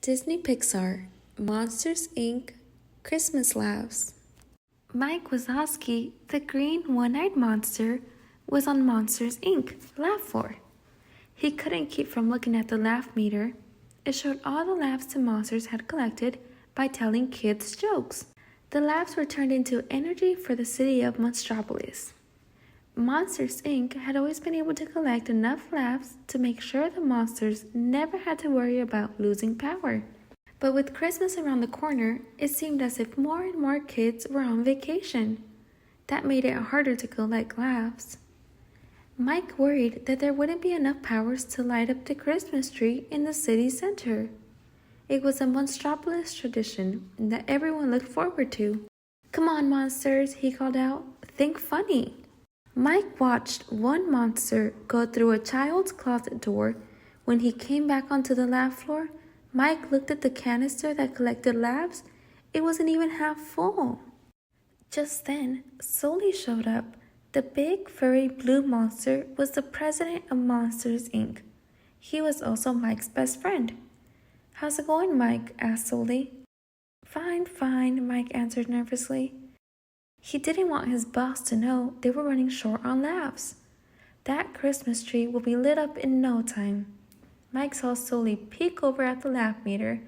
Disney Pixar, Monsters Inc., Christmas Laughs. Mike Wazowski, the green one-eyed monster, was on Monsters Inc. laugh floor. He couldn't keep from looking at the laugh meter. It showed all the laughs the monsters had collected by telling kids jokes. The laughs were turned into energy for the city of Monstropolis. Monsters Inc. had always been able to collect enough laughs to make sure the monsters never had to worry about losing power. But with Christmas around the corner, it seemed as if more and more kids were on vacation. That made it harder to collect laughs. Mike worried that there wouldn't be enough powers to light up the Christmas tree in the city center. It was a Monstropolis tradition that everyone looked forward to. "Come on, monsters," he called out. "Think funny." Mike watched one monster go through a child's closet door. When he came back onto the laugh floor, Mike looked at the canister that collected laughs. It wasn't even half full. Just then, Sully showed up. The big, furry blue monster was the president of Monsters, Inc. He was also Mike's best friend. "How's it going, Mike?" asked Sully. Fine, Mike answered nervously. He didn't want his boss to know they were running short on laughs. That Christmas tree will be lit up in no time. Mike saw Sully peek over at the laugh meter.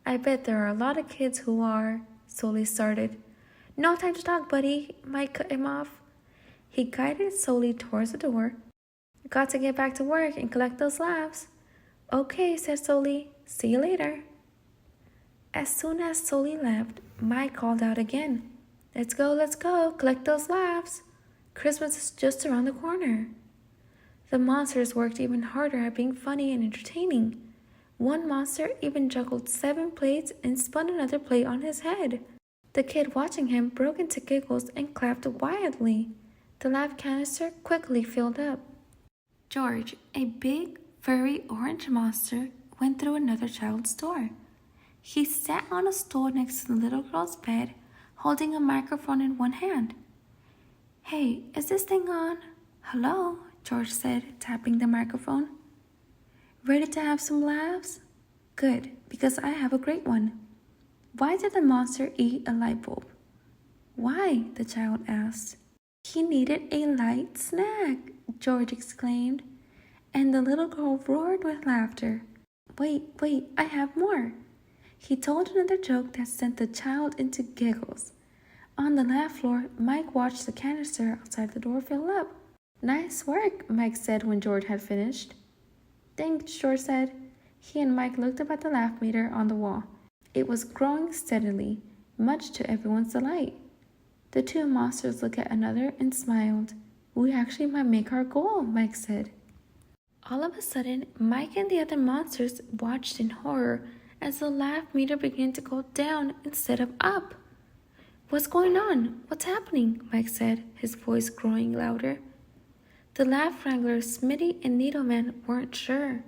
"I bet there are a lot of kids who are," Sully started. "No time to talk, buddy," Mike cut him off. He guided Sully towards the door. "Got to get back to work and collect those laughs." "Okay," said Sully. "See you later." As soon as Sully left, Mike called out again. Let's go, collect those laughs. Christmas is just around the corner." The monsters worked even harder at being funny and entertaining. One monster even juggled 7 plates and spun another plate on his head. The kid watching him broke into giggles and clapped wildly. The laugh canister quickly filled up. George, a big, furry orange monster, went through another child's door. He sat on a stool next to the little girl's bed, holding a microphone in one hand. "Hey, is this thing on?" "Hello," George said, tapping the microphone. "Ready to have some laughs?" "Good, because I have a great one. Why did the monster eat a light bulb?" "Why?" the child asked. "He needed a light snack," George exclaimed, and the little girl roared with laughter. Wait, I have more." He told another joke that sent the child into giggles. On the laugh floor, Mike watched the canister outside the door fill up. "Nice work," Mike said when George had finished. "Thanks," George said. He and Mike looked up at the laugh meter on the wall. It was growing steadily, much to everyone's delight. The two monsters looked at another and smiled. "We actually might make our goal," Mike said. All of a sudden, Mike and the other monsters watched in horror as the laugh meter began to go down instead of up. "What's going on? What's happening?" Mike said, his voice growing louder. The laugh wranglers, Smitty and Needleman, weren't sure.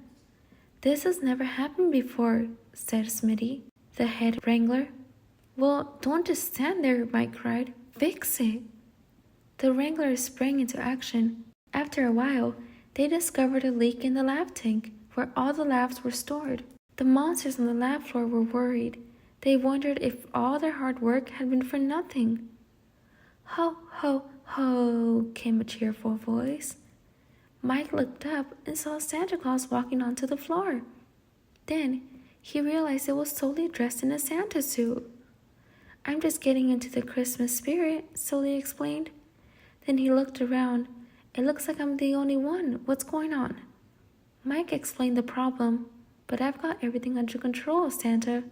"This has never happened before," said Smitty, the head wrangler. "Well, don't just stand there," Mike cried. "Fix it." The wranglers sprang into action. After a while, they discovered a leak in the laugh tank where all the laughs were stored. The monsters on the laugh floor were worried. They wondered if all their hard work had been for nothing. "Ho, ho, ho," came a cheerful voice. Mike looked up and saw Santa Claus walking onto the floor. Then he realized it was Sully dressed in a Santa suit. "I'm just getting into the Christmas spirit," Sully explained. Then he looked around. "It looks like I'm the only one. What's going on?" Mike explained the problem. "But I've got everything under control, Santa."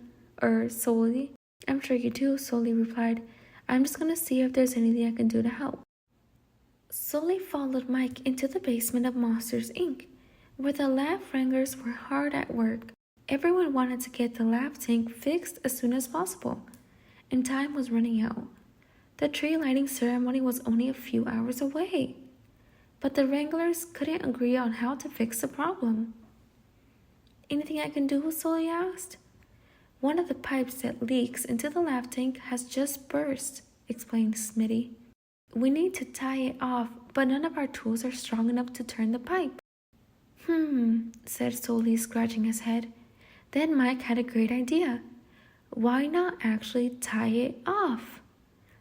Sully. "I'm sure you do," Sully replied. "I'm just gonna see if there's anything I can do to help." Sully followed Mike into the basement of Monsters, Inc., where the laugh wranglers were hard at work. Everyone wanted to get the laugh tank fixed as soon as possible, and time was running out. The tree lighting ceremony was only a few hours away, but the wranglers couldn't agree on how to fix the problem. "Anything I can do?" Sully asked. "One of the pipes that leaks into the laugh tank has just burst," explained Smitty. "We need to tie it off, but none of our tools are strong enough to turn the pipe." Said Sully, scratching his head. Then Mike had a great idea. Why not actually tie it off?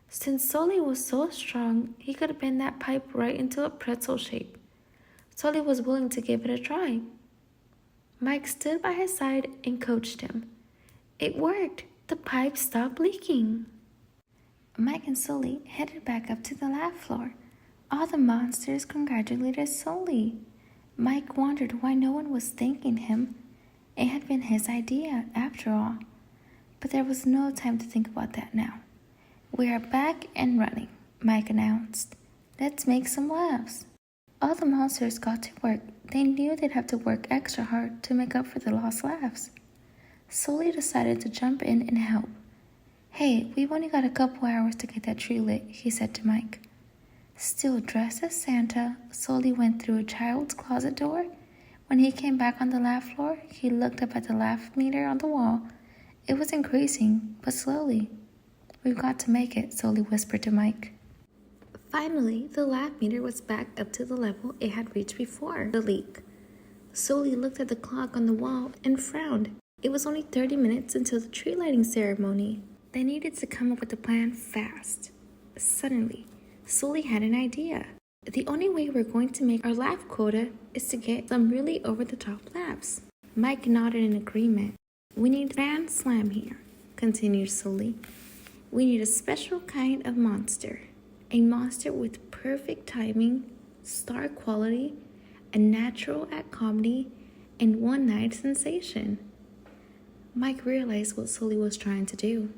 Since Sully was so strong, he could bend that pipe right into a pretzel shape. Sully was willing to give it a try. Mike stood by his side and coached him. It worked. The pipe stopped leaking. Mike and Sully headed back up to the lab floor. All the monsters congratulated Sully. Mike wondered why no one was thanking him. It had been his idea, after all. But there was no time to think about that now. "We are back and running," Mike announced. "Let's make some laughs." All the monsters got to work. They knew they'd have to work extra hard to make up for the lost laughs. Sully decided to jump in and help. "Hey, we've only got a couple hours to get that tree lit," he said to Mike. Still dressed as Santa, Sully went through a child's closet door. When he came back on the lab floor, he looked up at the laugh meter on the wall. It was increasing, but slowly. "We've got to make it," Sully whispered to Mike. Finally, the laugh meter was back up to the level it had reached before the leak. Sully looked at the clock on the wall and frowned. It was only 30 minutes until the tree lighting ceremony. They needed to come up with a plan fast. Suddenly, Sully had an idea. "The only way we're going to make our laugh quota is to get some really over-the-top laughs." Mike nodded in agreement. "We need Grand Slam here," continued Sully. "We need a special kind of monster. A monster with perfect timing, star quality, a natural at comedy, and one-night sensation." Mike realized what Sully was trying to do.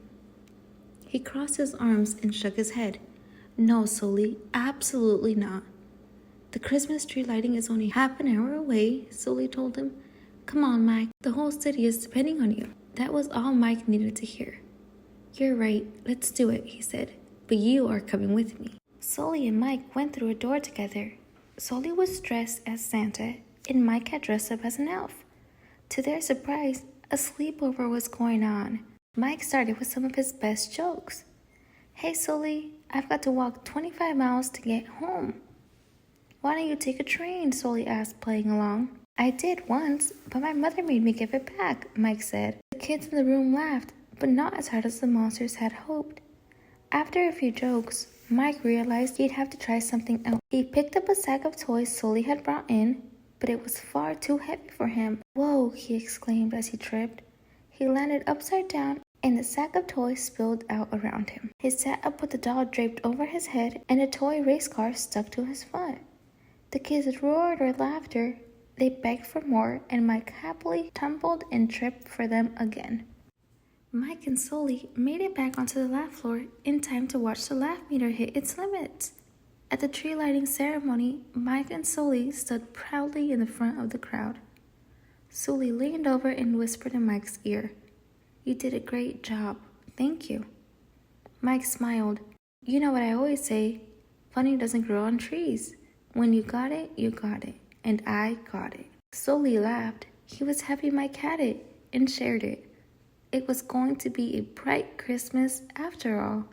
He crossed his arms and shook his head. "No, Sully, absolutely not." "The Christmas tree lighting is only half an hour away," Sully told him. "Come on, Mike. The whole city is depending on you." That was all Mike needed to hear. "You're right. Let's do it," he said. "But you are coming with me." Sully and Mike went through a door together. Sully was dressed as Santa, and Mike had dressed up as an elf. To their surprise, a sleepover was going on. Mike started with some of his best jokes. "Hey, Sully, I've got to walk 25 miles to get home." "Why don't you take a train?" Sully asked, playing along. "I did once, but my mother made me give it back," Mike said. The kids in the room laughed, but not as hard as the monsters had hoped. After a few jokes, Mike realized he'd have to try something else. He picked up a sack of toys Sully had brought in, but it was far too heavy for him. "Whoa," he exclaimed as he tripped. He landed upside down, and the sack of toys spilled out around him. He sat up with the doll draped over his head and a toy race car stuck to his foot. The kids roared with laughter. They begged for more, and Mike happily tumbled and tripped for them again. Mike and Sully made it back onto the laugh floor in time to watch the laugh meter hit its limits. At the tree lighting ceremony, Mike and Sully stood proudly in the front of the crowd. Sully leaned over and whispered in Mike's ear, "You did a great job. Thank you." Mike smiled. "You know what I always say, funny doesn't grow on trees. When you got it, you got it. And I got it." Sully laughed. He was happy Mike had it and shared it. It was going to be a bright Christmas after all.